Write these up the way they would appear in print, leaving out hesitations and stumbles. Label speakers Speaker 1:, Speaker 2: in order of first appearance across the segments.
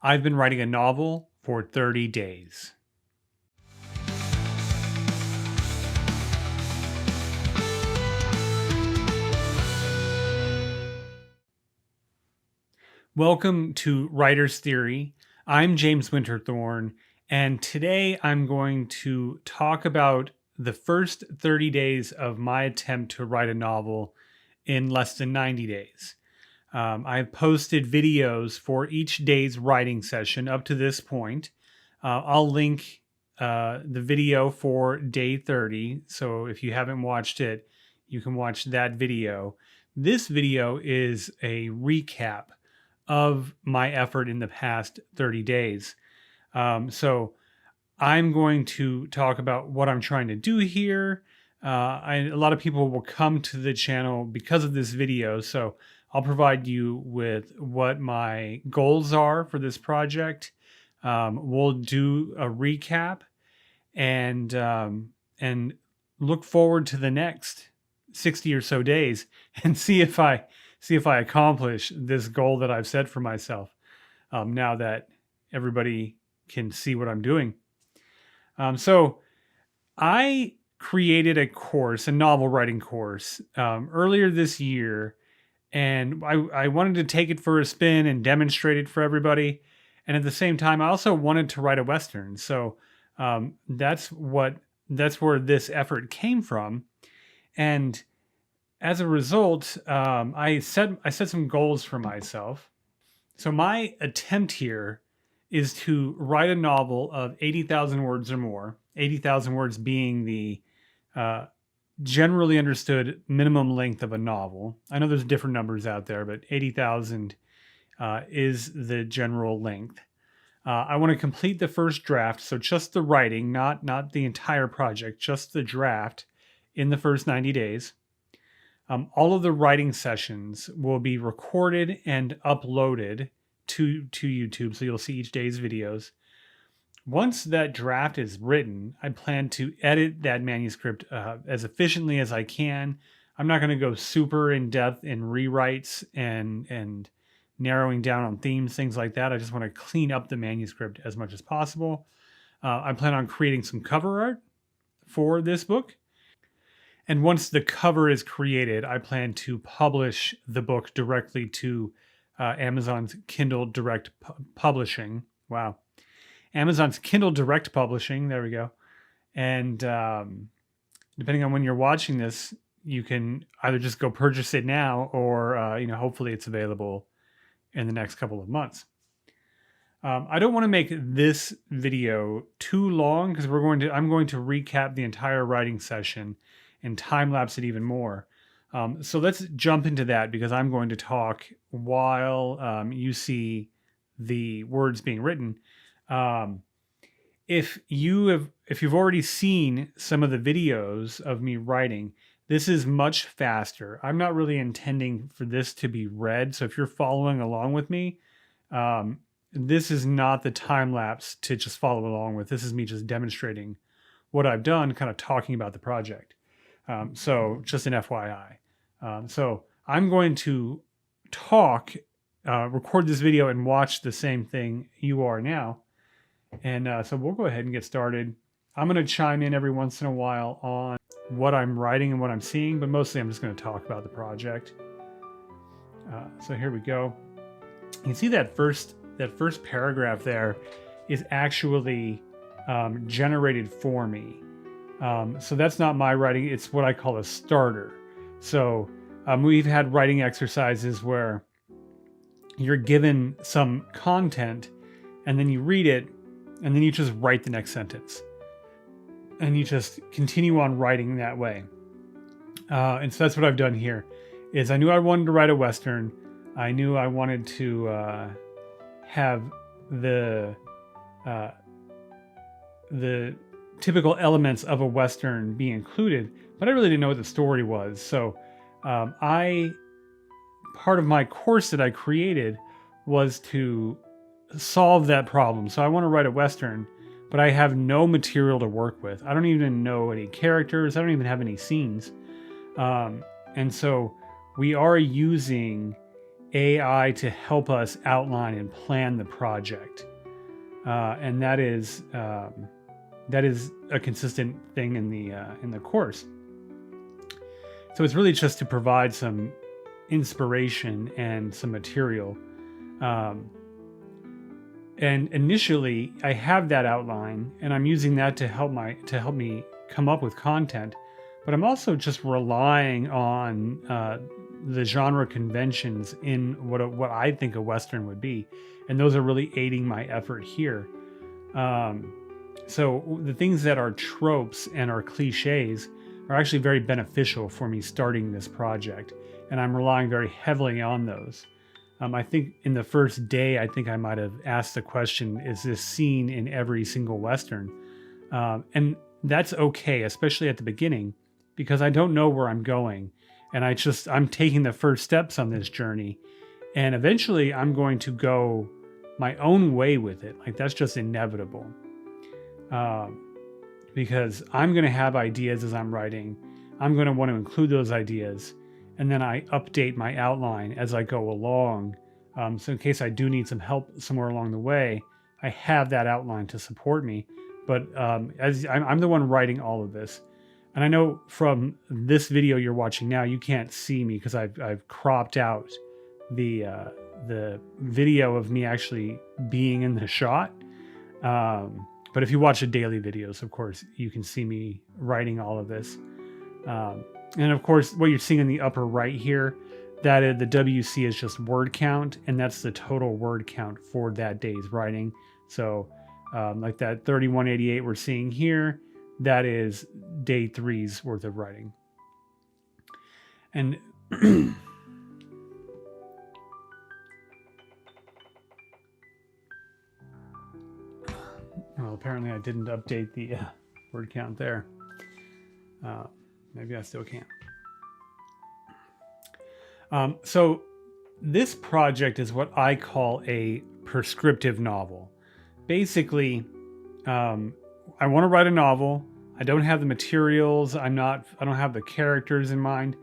Speaker 1: I've been writing a novel for 30 days. Welcome to Writer's Theory. I'm James Winterthorne, and today I'm going to talk about the first 30 days of my attempt to write a novel in less than 90 days. I've posted videos for each day's writing session up to this point. I'll link the video for day 30, so if you haven't watched it, you can watch that video. This video is a recap of my effort in the past 30 days. So I'm going to talk about what I'm trying to do here. A lot of people will come to the channel because of this video, so I'll provide you with what my goals are for this project. We'll do a recap and look forward to the next 60 or so days and see if I accomplish this goal that I've set for myself. Now that everybody can see what I'm doing. So I created a course, a novel writing course, earlier this year, and I wanted to take it for a spin and demonstrate it for everybody. And at the same time, I also wanted to write a Western. So that's where this effort came from. And as a result, I set some goals for myself. So my attempt here is to write a novel of 80,000 words or more, 80,000 words being the generally understood minimum length of a novel. I know there's different numbers out there, but 80,000 is the general length. I want to complete the first draft, so just the writing, not the entire project, just the draft in the first 90 days. All of the writing sessions will be recorded and uploaded to YouTube, so you'll see each day's videos. Once that draft is written, I plan to edit that manuscript as efficiently as I can. I'm not going to go super in depth in rewrites and narrowing down on themes, things like that. I just want to clean up the manuscript as much as possible. I plan on creating some cover art for this book. And once the cover is created, I plan to publish the book directly to Amazon's Kindle Direct Publishing. Wow. Amazon's Kindle Direct Publishing. There we go. And depending on when you're watching this, you can either just go purchase it now or, hopefully it's available in the next couple of months. I don't want to make this video too long because I'm going to recap the entire writing session and time-lapse it even more. So let's jump into that because I'm going to talk while you see the words being written. If you've already seen some of the videos of me writing, this is much faster. I'm not really intending for this to be read, so if you're following along with me, this is not the time-lapse to just follow along with. This is me just demonstrating what I've done, kind of talking about the project. So just an FYI. So I'm going to record this video and watch the same thing you are now. And so we'll go ahead and get started. I'm going to chime in every once in a while on what I'm writing and what I'm seeing, but mostly I'm just going to talk about the project. So here we go. You can see that first paragraph there is actually generated for me. So that's not my writing. It's what I call a starter. So we've had writing exercises where you're given some content and then you read it and then you just write the next sentence. And you just continue on writing that way. And so that's what I've done here. Is I knew I wanted to write a Western. I knew I wanted to have the typical elements of a Western be included, but I really didn't know what the story was. So part of my course that I created was to solve that problem. So I want to write a Western, but I have no material to work with. I don't even know any characters. I don't even have any scenes. And so we are using AI to help us outline and plan the project, and that is a consistent thing in the course. So it's really just to provide some inspiration and some material. And initially, I have that outline, and I'm using that to help me come up with content. But I'm also just relying on the genre conventions in what I think a Western would be, and those are really aiding my effort here. So the things that are tropes and are cliches are actually very beneficial for me starting this project, and I'm relying very heavily on those. I think in the first day, I think I might have asked the question, is this scene in every single Western? And that's okay, especially at the beginning, because I don't know where I'm going, and I'm taking the first steps on this journey, and eventually I'm going to go my own way with it. Like, that's just inevitable. Because I'm going to have ideas as I'm writing. I'm going to want to include those ideas, and then I update my outline as I go along. So in case I do need some help somewhere along the way, I have that outline to support me. But as I'm the one writing all of this, and I know from this video you're watching now, you can't see me because I've cropped out the video of me actually being in the shot. But if you watch the daily videos, of course, you can see me writing all of this. And of course, what you're seeing in the upper right here, that the WC is just word count, and that's the total word count for that day's writing. So like that 3188 we're seeing here, that is day 3's worth of writing. And well, apparently I didn't update the word count there. Maybe I still can't. So this project is what I call a prescriptive novel. Basically, I want to write a novel. I don't have the materials. I don't have the characters in mind.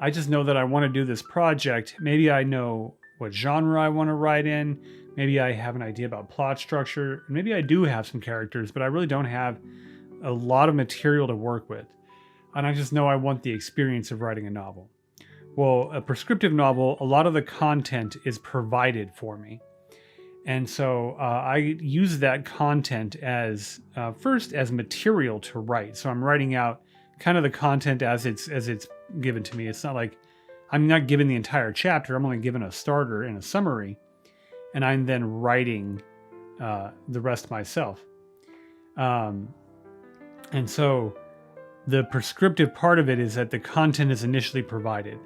Speaker 1: I just know that I want to do this project. Maybe I know what genre I want to write in. Maybe I have an idea about plot structure. Maybe I do have some characters, but I really don't have a lot of material to work with. And I just know I want the experience of writing a novel. Well, a prescriptive novel, a lot of the content is provided for me. And so I use that content as first as material to write. So I'm writing out kind of the content as it's given to me. It's not like I'm not given the entire chapter. I'm only given a starter and a summary, and I'm then writing the rest myself. And so the prescriptive part of it is that the content is initially provided.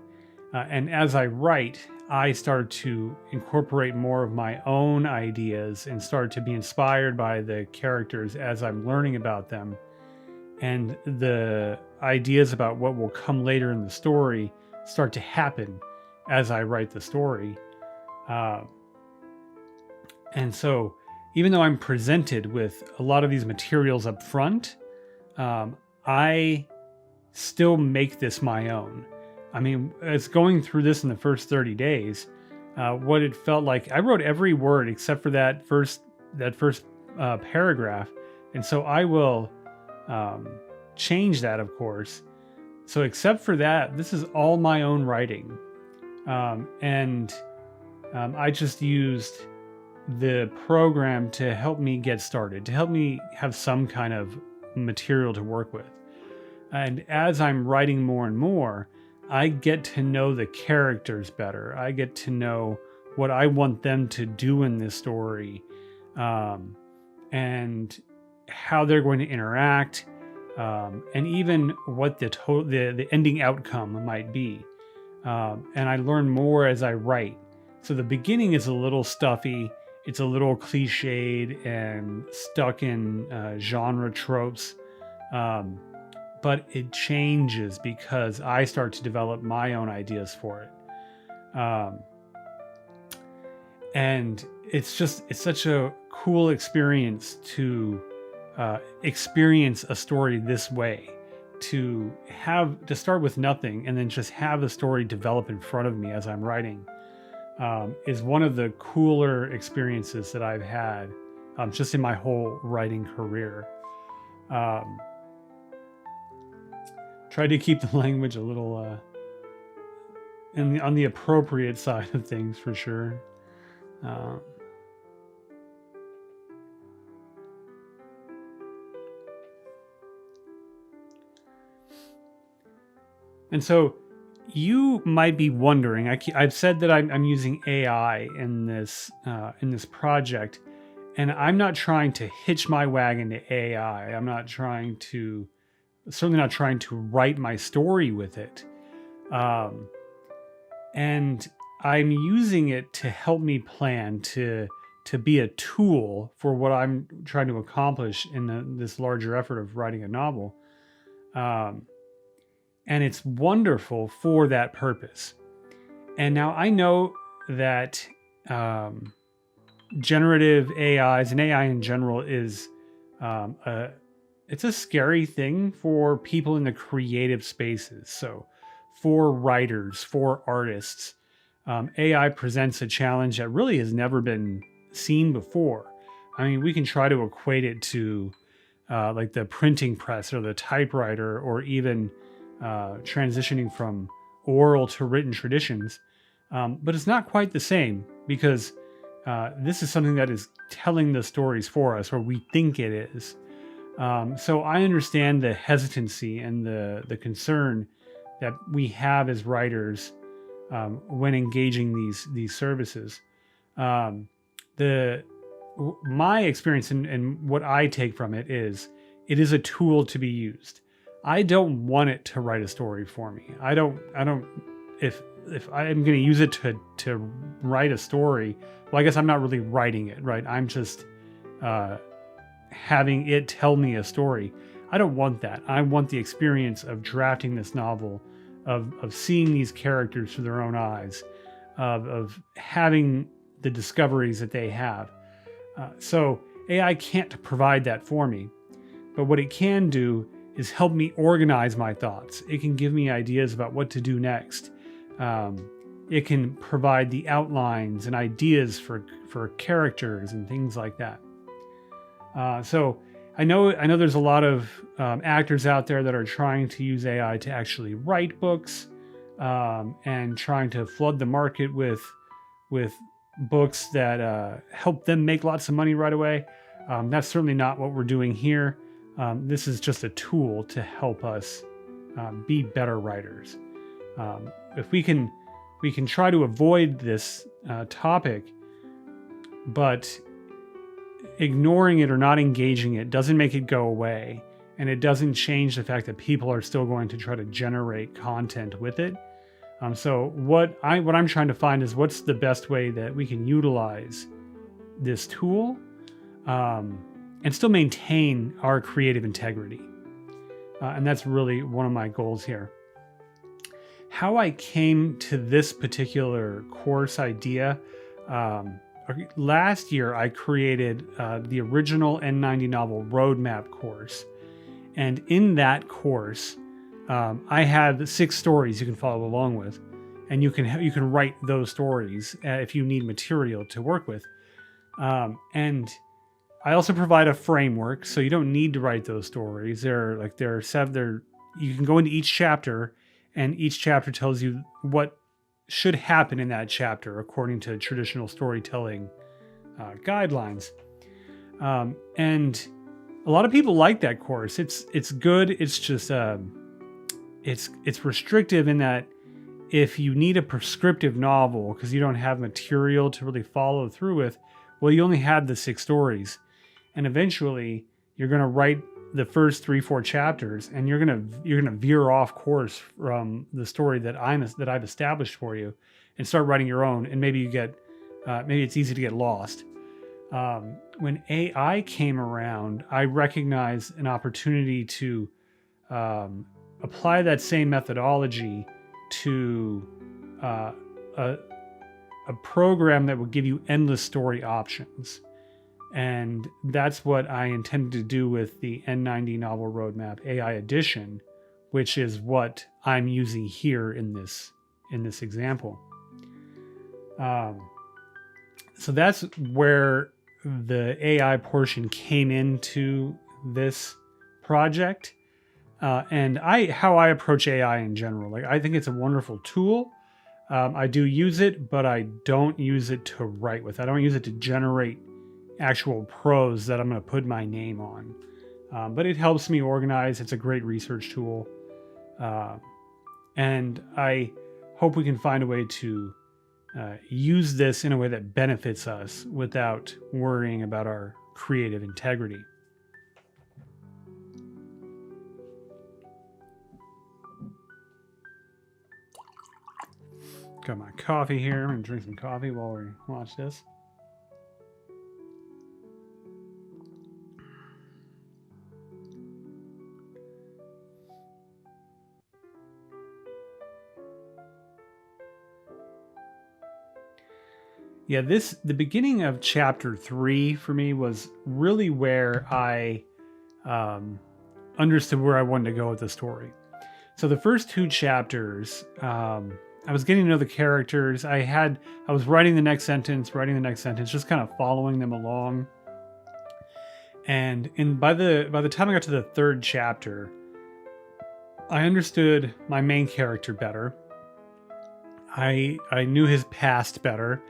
Speaker 1: And as I write, I start to incorporate more of my own ideas and start to be inspired by the characters as I'm learning about them. And the ideas about what will come later in the story start to happen as I write the story. And so even though I'm presented with a lot of these materials up front, I still make this my own. I mean, as going through this in the first 30 days, what it felt like, I wrote every word except for that first paragraph. And so I will change that, of course. So except for that, this is all my own writing. And I just used the program to help me get started, to help me have some kind of material to work with. And as I'm writing more and more, I get to know the characters better. I get to know what I want them to do in this story, and how they're going to interact, and even what the ending outcome might be. And I learn more as I write. So the beginning is a little stuffy. It's a little cliched and stuck in genre tropes. But it changes because I start to develop my own ideas for it. And it's such a cool experience to experience a story this way, to start with nothing and then just have the story develop in front of me as I'm writing. is one of the cooler experiences that I've had just in my whole writing career. Try to keep the language a little on the appropriate side of things for sure. And so you might be wondering, I've said that I'm using AI in this project, and I'm not trying to hitch my wagon to AI. I'm not trying to, certainly not trying to write my story with it. And I'm using it to help me plan, to be a tool for what I'm trying to accomplish in this larger effort of writing a novel. And it's wonderful for that purpose. And now I know that generative AIs and AI in general is it's a scary thing for people in the creative spaces. So for writers, for artists, AI presents a challenge that really has never been seen before. I mean, we can try to equate it to like the printing press or the typewriter, or even transitioning from oral to written traditions. But it's not quite the same, because this is something that is telling the stories for us, or we think it is. So I understand the hesitancy and the concern that we have as writers when engaging these services. My experience and what I take from it is a tool to be used. I don't want it to write a story for me. If I'm going to use it to write a story, well, I guess I'm not really writing it, right? I'm just having it tell me a story. I don't want that. I want the experience of drafting this novel, of seeing these characters through their own eyes, of having the discoveries that they have. So AI can't provide that for me, but what it can do is help me organize my thoughts. It can give me ideas about what to do next. It can provide the outlines and ideas for characters and things like that. So I know there's a lot of actors out there that are trying to use AI to actually write books, and trying to flood the market with books that help them make lots of money right away. That's certainly not what we're doing here. This is just a tool to help us be better writers. If we can try to avoid this topic, but ignoring it or not engaging it doesn't make it go away, and it doesn't change the fact that people are still going to try to generate content with it. So what I'm trying to find is what's the best way that we can utilize this tool and still maintain our creative integrity. And that's really one of my goals here. How I came to this particular course idea, last year I created the original N90 Novel Roadmap course. And in that course, I have 6 stories you can follow along with. And you can write those stories if you need material to work with. And I also provide a framework, so you don't need to write those stories. You can go into each chapter, and each chapter tells you what should happen in that chapter according to traditional storytelling guidelines. And a lot of people like that course. It's good. It's just it's restrictive in that if you need a prescriptive novel because you don't have material to really follow through with, well, you only have the 6 stories. And eventually you're going to write the first 3-4 chapters, and you're going to veer off course from the story that I've established for you, and start writing your own. And maybe maybe it's easy to get lost. When AI came around, I recognized an opportunity to apply that same methodology to a program that would give you endless story options. And that's what I intended to do with the N90 Novel Roadmap AI Edition, which is what I'm using here in this example. So that's where the AI portion came into this project. And how I approach AI in general. Like, I think it's a wonderful tool. I do use it, but I don't use it to write with. I don't use it to generate actual prose that I'm going to put my name on. But it helps me organize. It's a great research tool. And I hope we can find a way to use this in a way that benefits us without worrying about our creative integrity. Got my coffee here. I'm going to drink some coffee while we watch this. Yeah, the beginning of chapter 3 for me was really where I understood where I wanted to go with the story. So the first 2 chapters, I was getting to know the characters. I was writing the next sentence, just kind of following them along. And by the time I got to the 3rd chapter, I understood my main character better. I knew his past better.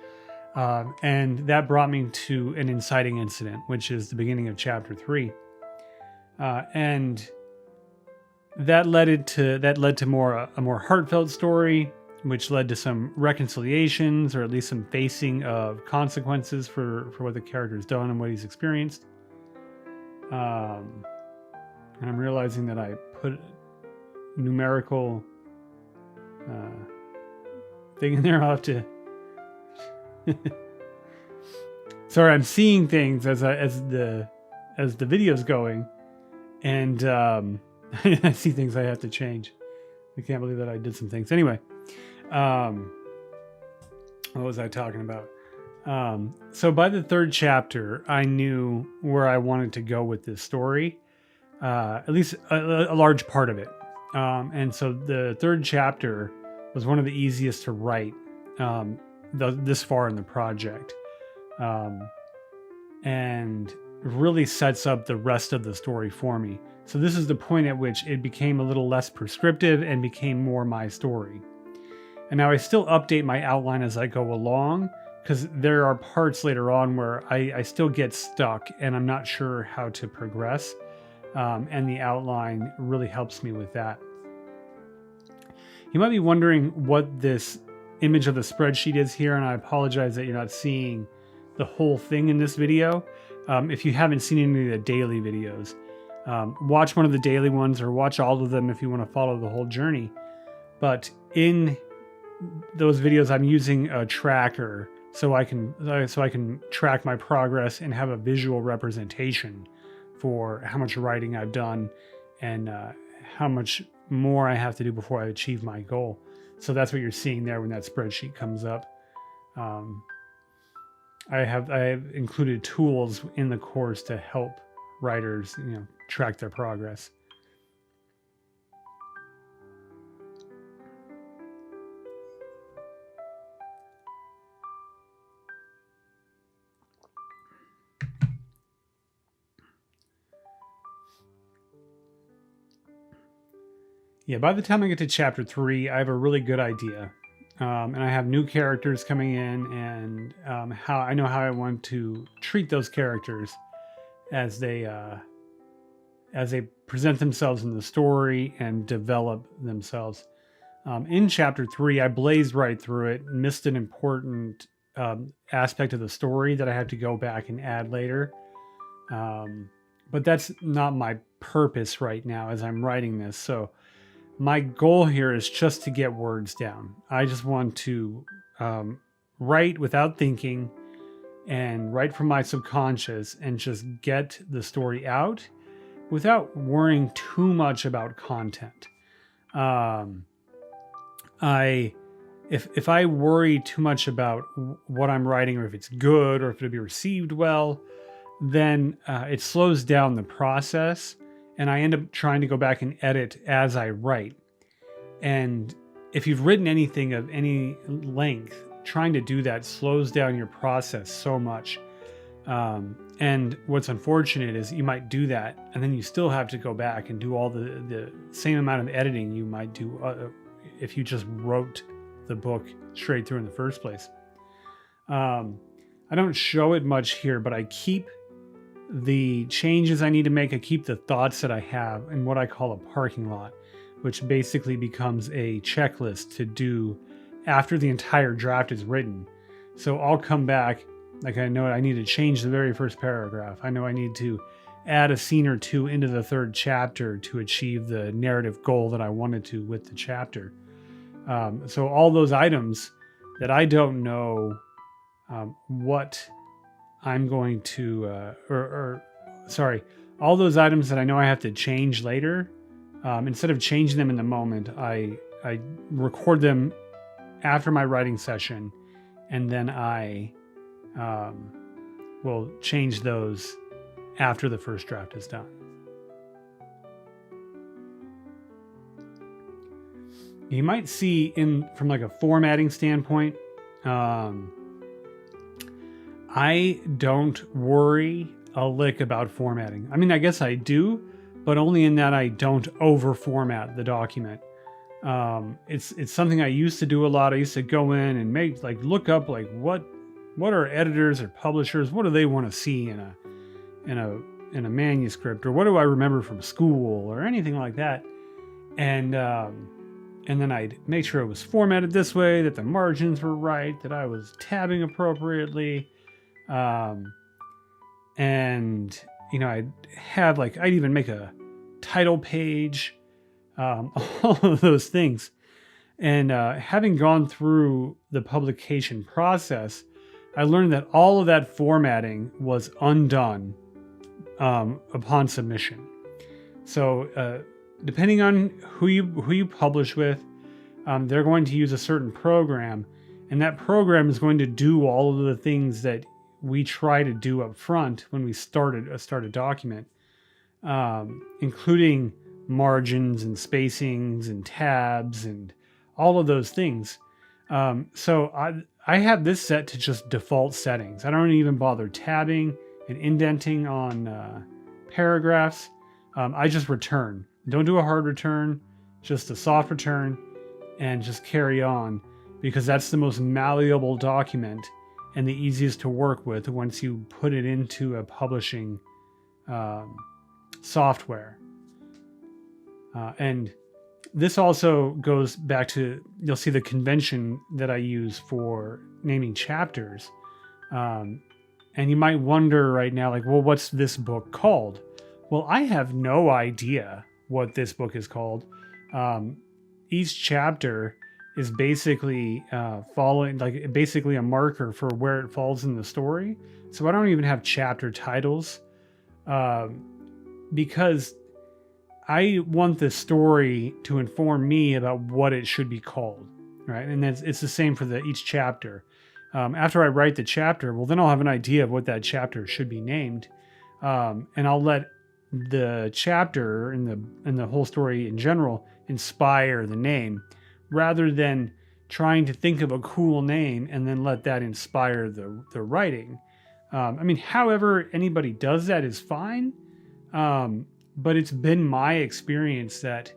Speaker 1: And that brought me to an inciting incident, which is the beginning of chapter 3. And that led to a more heartfelt story, which led to some reconciliations, or at least some facing of consequences for what the character's done and what he's experienced. And I'm realizing that I put numerical thing in there. I'll have to. Sorry, I'm seeing things as the video's going, and I see things I have to change. I can't believe that I did some things. Anyway, what was I talking about? So by the 3rd chapter, I knew where I wanted to go with this story, at least a large part of it. And so the 3rd chapter was one of the easiest to write this far in the project, and really sets up the rest of the story for me. So this is the point at which it became a little less prescriptive and became more my story. And now I still update my outline as I go along, because there are parts later on where I still get stuck and I'm not sure how to progress. And the outline really helps me with that. You might be wondering what this image of the spreadsheet is here, and I apologize that you're not seeing the whole thing in this video. If you haven't seen any of the daily videos, watch one of the daily ones, or watch all of them if you want to follow the whole journey. But in those videos, I'm using a tracker so I can track my progress and have a visual representation for how much writing I've done and how much more I have to do before I achieve my goal. So that's what you're seeing there when that spreadsheet comes up. I have included tools in the course to help writers, track their progress. Yeah, by the time I get to chapter 3, I have a really good idea. And I have new characters coming in, and how I want to treat those characters as they present themselves in the story and develop themselves. In chapter 3, I blazed right through it, missed an important aspect of the story that I have to go back and add later. But that's not my purpose right now as I'm writing this. So my goal here is just to get words down. I just want to write without thinking and write from my subconscious and just get the story out without worrying too much about content. If I worry too much about what I'm writing, or if it's good, or if it'll be received well, then it slows down the process, and I end up trying to go back and edit as I write. And if you've written anything of any length, trying to do that slows down your process so much. And what's unfortunate is you might do that, and then you still have to go back and do all the same amount of editing you might do if you just wrote the book straight through in the first place. I don't show it much here, but I keep the changes I need to make. I keep the thoughts that I have in what I call a parking lot, which basically becomes a checklist to do after the entire draft is written. So I'll come back, like I know I need to change the very first paragraph. I know I need to add a scene or two into the third chapter to achieve the narrative goal that I wanted to with the chapter. So all those items that I don't know what I'm going to, all those items that I know I have to change later, instead of changing them in the moment, I record them after my writing session, and then I will change those after the first draft is done. You might see from like a formatting standpoint, I don't worry a lick about formatting. I mean, I guess I do, but only in that I don't over format the document. It's something I used to do a lot. I used to go in and look up what are editors or publishers, what do they want to see in a manuscript, or what do I remember from school or anything like that. And then I'd make sure it was formatted this way, that the margins were right, that I was tabbing appropriately. And I'd even make a title page, all of those things. And having gone through the publication process, I learned that all of that formatting was undone upon submission. So depending on who you publish with, they're going to use a certain program, and that program is going to do all of the things that we try to do up front when we start a document, including margins and spacings and tabs and all of those things. So I have this set to just default settings. I don't even bother tabbing and indenting on paragraphs. I just return. Don't do a hard return, just a soft return, and just carry on, because that's the most malleable document and the easiest to work with once you put it into a publishing software. And this also goes back to, you'll see the convention that I use for naming chapters. And you might wonder right now, well, what's this book called? Well, I have no idea what this book is called. Each chapter is basically basically a marker for where it falls in the story. So I don't even have chapter titles, because I want the story to inform me about what it should be called, right? And it's the same for each chapter. After I write the chapter, well, then I'll have an idea of what that chapter should be named, and I'll let the chapter and the whole story in general inspire the name, rather than trying to think of a cool name and then let that inspire the writing. However anybody does that is fine. But it's been my experience that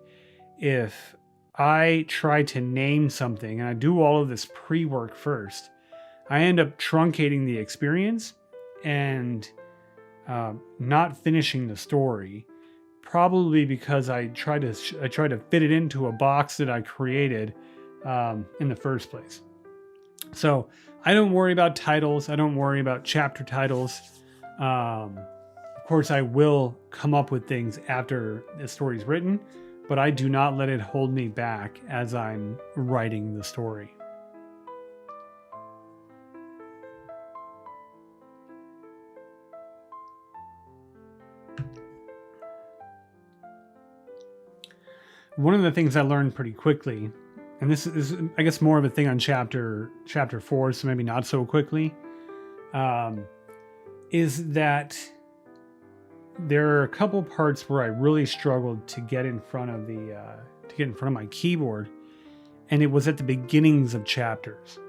Speaker 1: if I try to name something and I do all of this pre-work first, I end up truncating the experience and not finishing the story, probably because I try to fit it into a box that I created in the first place. So I don't worry about titles. I don't worry about chapter titles. Of course, I will come up with things after the story's written, but I do not let it hold me back as I'm writing the story. One of the things I learned pretty quickly, and this is, I guess, more of a thing on chapter 4, so maybe not so quickly, is that there are a couple parts where I really struggled to get in front of my keyboard, and it was at the beginnings of chapters.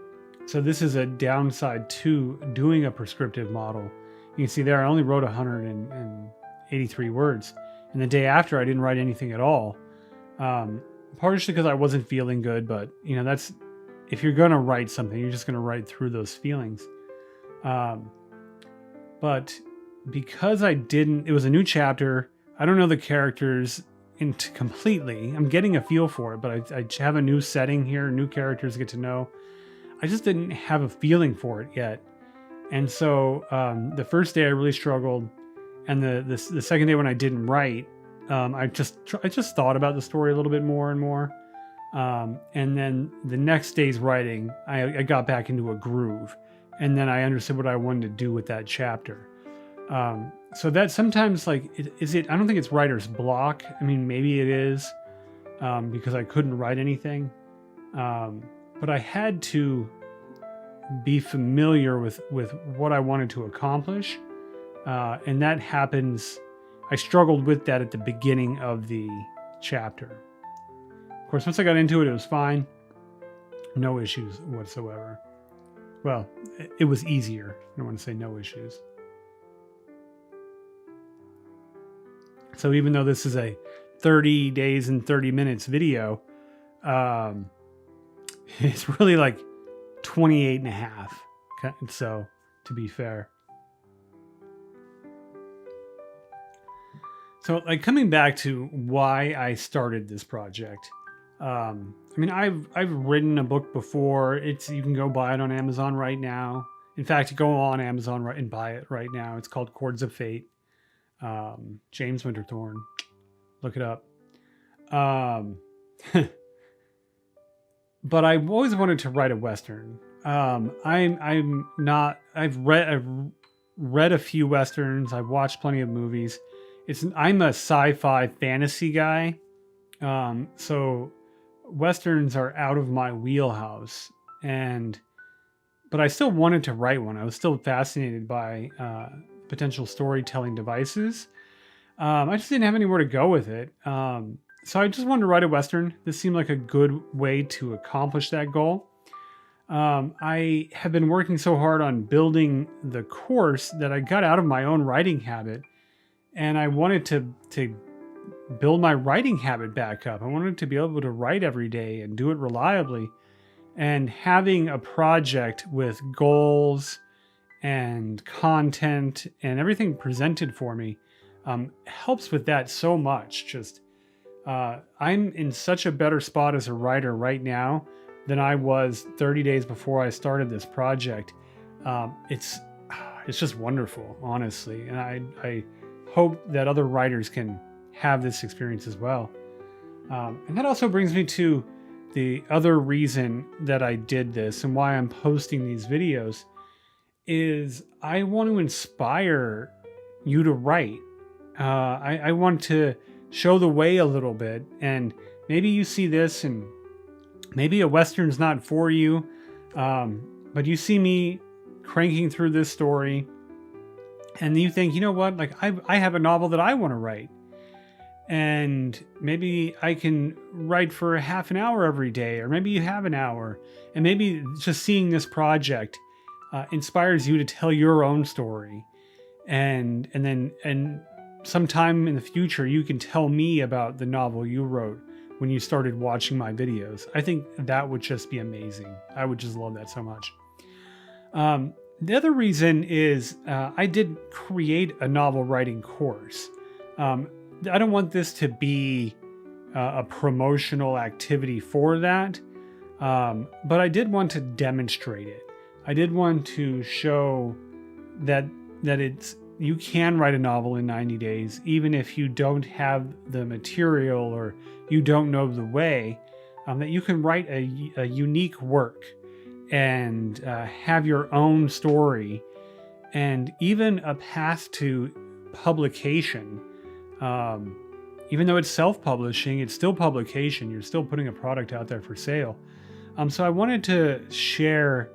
Speaker 1: So this is a downside to doing a prescriptive model. You can see there I only wrote 183 words. And the day after I didn't write anything at all. Partially because I wasn't feeling good, but that's, if you're going to write something, you're just going to write through those feelings. But because it was a new chapter. I don't know the characters completely. I'm getting a feel for it, but I have a new setting here, new characters to get to know. I just didn't have a feeling for it yet. And so the first day I really struggled. And the second day when I didn't write, I just thought about the story a little bit more and more. And then the next day's writing, I got back into a groove. And then I understood what I wanted to do with that chapter. So that sometimes, like, I don't think it's writer's block. I mean, maybe it is, because I couldn't write anything. But I had to be familiar with what I wanted to accomplish. And that happens. I struggled with that at the beginning of the chapter. Of course, once I got into it, it was fine. No issues whatsoever. Well, it was easier. I don't want to say no issues. So even though this is a 30 days and 30 minutes video, it's really like 28 and a half. So, to be fair. So, like, coming back to why I started this project. I mean, I've written a book before. You can go buy it on Amazon right now. In fact, go on Amazon and buy it right now. It's called Chords of Fate. James Winterthorne. Look it up. But I've always wanted to write a Western. I've read a few Westerns. I've watched plenty of movies. I'm a sci-fi fantasy guy. So Westerns are out of my wheelhouse, but I still wanted to write one. I was still fascinated by potential storytelling devices. I just didn't have anywhere to go with it. So I just wanted to write a Western. This seemed like a good way to accomplish that goal. I have been working so hard on building the course that I got out of my own writing habit, and I wanted to build my writing habit back up. I wanted to be able to write every day and do it reliably. And having a project with goals and content and everything presented for me helps with that so much. I'm in such a better spot as a writer right now than I was 30 days before I started this project. It's just wonderful, honestly. And I hope that other writers can have this experience as well. And that also brings me to the other reason that I did this and why I'm posting these videos is I want to inspire you to write. I want to show the way a little bit, and maybe you see this and maybe a Western's not for you, but you see me cranking through this story and you think, you know what, like I have a novel that I want to write. And maybe I can write for a half an hour every day, or maybe you have an hour, and maybe just seeing this project inspires you to tell your own story, and sometime in the future you can tell me about the novel you wrote when you started watching my videos. I think that would just be amazing. I would just love that so much. The other reason is I did create a novel writing course. I don't want this to be a promotional activity for that, but I did want to demonstrate it. I did want to show that you can write a novel in 90 days, even if you don't have the material or you don't know the way, that you can write a unique work and have your own story and even a path to publication. Even though it's self-publishing, it's still publication. You're still putting a product out there for sale. So I wanted to share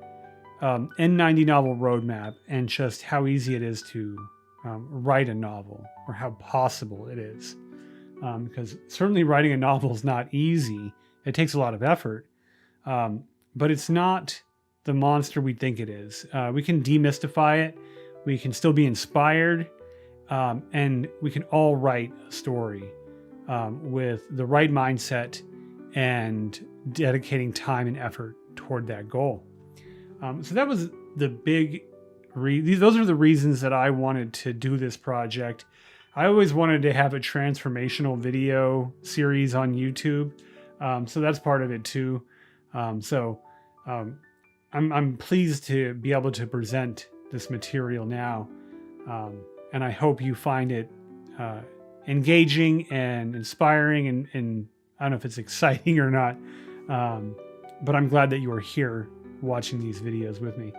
Speaker 1: N90 Novel Roadmap and just how easy it is to write a novel, or how possible it is. Because certainly writing a novel is not easy. It takes a lot of effort. But it's not the monster we think it is. We can demystify it. We can still be inspired, and we can all write a story with the right mindset and dedicating time and effort toward that goal. So that was the big those are the reasons that I wanted to do this project. I always wanted to have a transformational video series on YouTube. So that's part of it too. I'm pleased to be able to present this material now. And I hope you find it engaging and inspiring, and I don't know if it's exciting or not, but I'm glad that you are here watching these videos with me.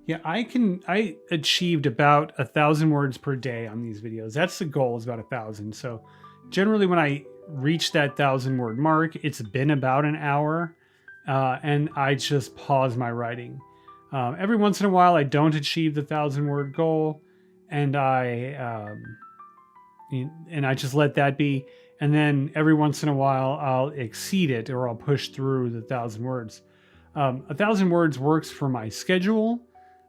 Speaker 1: Yeah, I achieved about 1,000 words per day on these videos. That's the goal, is about 1,000. So generally when I reach that 1,000 word mark, it's been about an hour, and I just pause my writing. Every once in a while I don't achieve the 1,000 word goal, and I just let that be. And then every once in a while I'll exceed it, or I'll push through the 1,000 words. 1,000 words works for my schedule.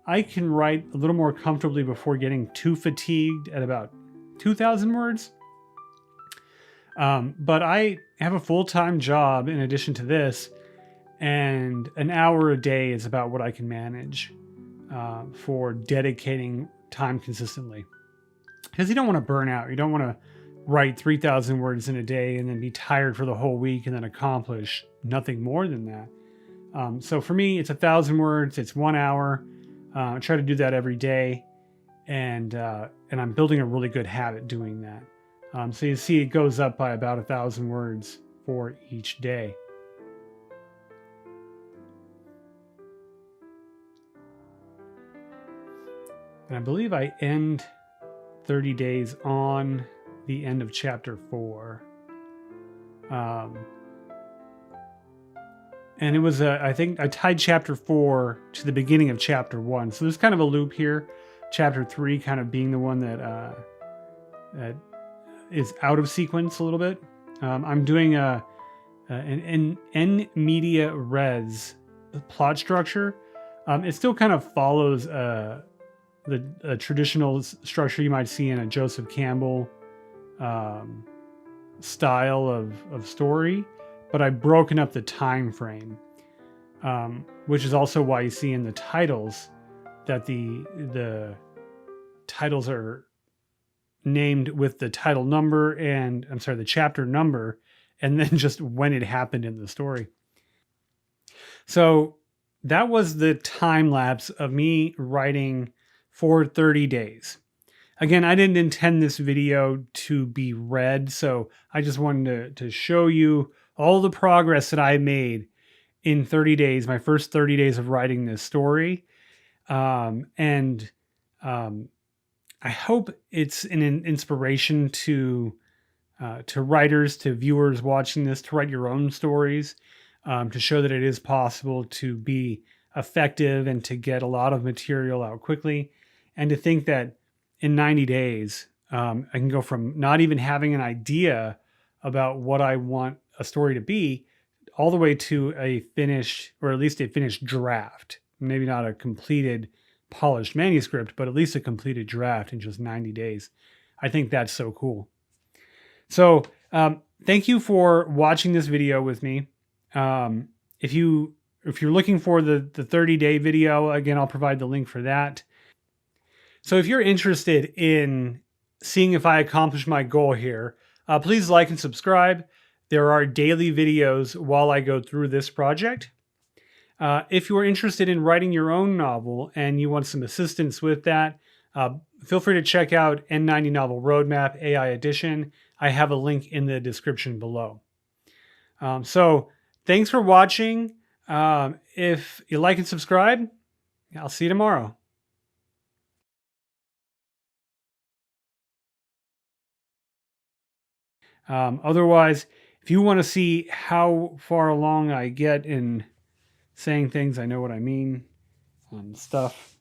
Speaker 1: I can write a little more comfortably before getting too fatigued at about 2,000 words. But I have a full-time job in addition to this, and an hour a day is about what I can manage for dedicating time consistently. Because you don't want to burn out. You don't want to write 3,000 words in a day and then be tired for the whole week and then accomplish nothing more than that. So for me, it's 1,000 words. It's 1 hour. I try to do that every day, and I'm building a really good habit doing that. So you see it goes up by about 1,000 words for each day. And I believe I end 30 days on the end of chapter 4. And it was, I think I tied chapter 4 to the beginning of chapter 1. So there's kind of a loop here. Chapter 3 kind of being the one that is out of sequence a little bit. I'm doing an N90 Res plot structure. It still kind of follows the traditional structure you might see in a Joseph Campbell style of story, but I've broken up the time frame, which is also why you see in the titles that the titles are named with the title number and, I'm sorry, the chapter number, and then just when it happened in the story. So that was the time lapse of me writing for 30 days. Again, I didn't intend this video to be read, so I just wanted to show you all the progress that I made in 30 days, my first 30 days of writing this story. I hope it's an inspiration to writers, to viewers watching this, to write your own stories, to show that it is possible to be effective and to get a lot of material out quickly, and to think that in 90 days, I can go from not even having an idea about what I want a story to be, all the way to a finished, or at least a finished draft. Maybe not a completed, polished manuscript, but at least a completed draft in just 90 days. I think that's so cool. So thank you for watching this video with me. If you're looking for the 30-day video, again, I'll provide the link for that. So if you're interested in seeing if I accomplish my goal here, please like and subscribe. There are daily videos while I go through this project. If you are interested in writing your own novel and you want some assistance with that, feel free to check out N90 Novel Roadmap AI Edition. I have a link in the description below. So thanks for watching. If you like and subscribe, I'll see you tomorrow. Otherwise, if you want to see how far along I get in saying things, I know what I mean, stuff,